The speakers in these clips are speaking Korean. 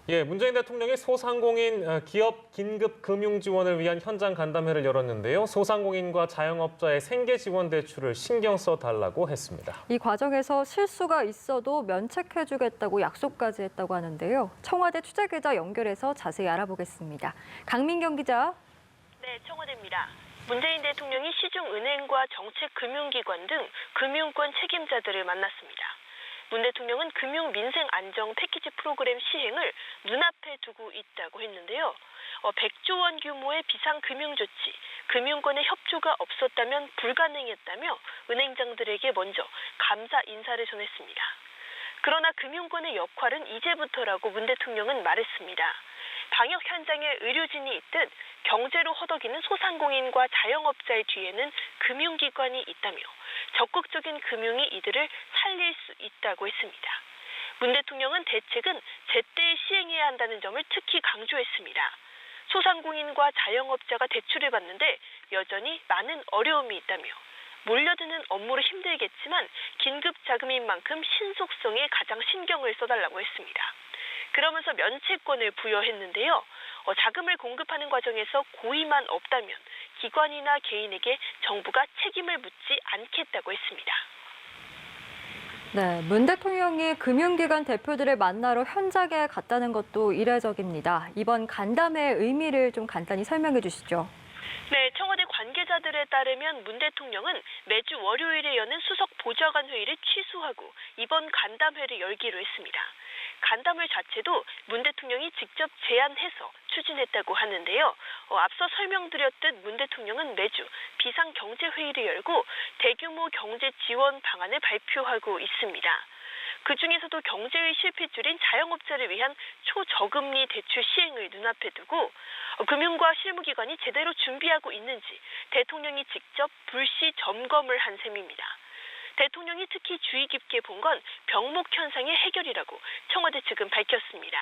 예, 문재인 대통령이 소상공인 기업 긴급 금융 지원을 위한 현장 간담회를 열었는데요. 소상공인과 자영업자의 생계 지원 대출을 신경 써달라고 했습니다. 이 과정에서 실수가 있어도 면책해주겠다고 약속까지 했다고 하는데요. 청와대 취재기자 연결해서 자세히 알아보겠습니다. 강민경 기자. 네, 청와대입니다. 문재인 대통령이 시중은행과 정책금융기관 등 금융권 책임자들을 만났습니다. 문 대통령은 금융 민생 안정 패키지 프로그램 시행을 눈앞에 두고 있다고 했는데요. 100조 원 규모의 비상금융조치, 금융권의 협조가 없었다면 불가능했다며 은행장들에게 먼저 감사 인사를 전했습니다. 그러나 금융권의 역할은 이제부터라고 문 대통령은 말했습니다. 방역 현장에 의료진이 있듯 경제로 허덕이는 소상공인과 자영업자의 뒤에는 금융기관이 있다며 적극적인 금융이 이들을 살릴 수 있다고 했습니다. 문 대통령은 대책은 제때 시행해야 한다는 점을 특히 강조했습니다. 소상공인과 자영업자가 대출을 받는데 여전히 많은 어려움이 있다며 몰려드는 업무로 힘들겠지만 긴급 자금인 만큼 신속성에 가장 신경을 써달라고 했습니다. 그러면서 면책권을 부여했는데요. 자금을 공급하는 과정에서 고의만 없다면 기관이나 개인에게 정부가 책임을 묻지 않겠다고 했습니다. 네, 문 대통령이 금융기관 대표들을 만나러 현장에 갔다는 것도 이례적입니다. 이번 간담회의 의미를 좀 간단히 설명해 주시죠. 네, 청와대 관계자들에 따르면 문 대통령은 매주 월요일에 여는 수석 보좌관 회의를 취소하고 이번 간담회를 열기로 했습니다. 간담회 자체도 문 대통령이 직접 제안해서 추진했다고 하는데요. 앞서 설명드렸듯 문 대통령은 매주 비상경제회의를 열고 대규모 경제 지원 방안을 발표하고 있습니다. 그중에서도 경제의 실핏줄인 자영업자를 위한 초저금리 대출 시행을 눈앞에 두고 금융과 실무기관이 제대로 준비하고 있는지 대통령이 직접 불시 점검을 한 셈입니다. 대통령이 특히 주의 깊게 본 건 병목 현상의 해결이라고 청와대 측은 밝혔습니다.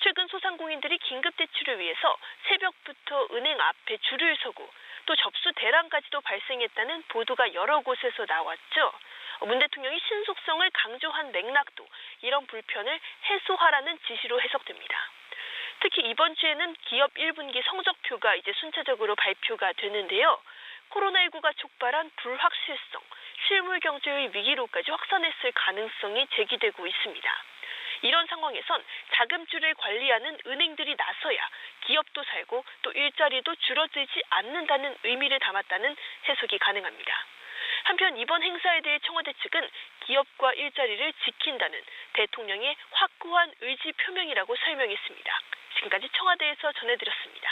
최근 소상공인들이 긴급대출을 위해서 새벽부터 은행 앞에 줄을 서고 또 접수 대란까지도 발생했다는 보도가 여러 곳에서 나왔죠. 문 대통령이 신속성을 강조한 맥락도 이런 불편을 해소하라는 지시로 해석됩니다. 특히 이번 주에는 기업 1분기 성적표가 이제 순차적으로 발표가 되는데요. 코로나19가 촉발한 불확실성, 실물 경제의 위기로까지 확산했을 가능성이 제기되고 있습니다. 이런 상황에선 자금줄을 관리하는 은행들이 나서야 기업도 살고 또 일자리도 줄어들지 않는다는 의미를 담았다는 해석이 가능합니다. 한편 이번 행사에 대해 청와대 측은 기업과 일자리를 지킨다는 대통령의 확고한 의지 표명이라고 설명했습니다. 지금까지 청와대에서 전해드렸습니다.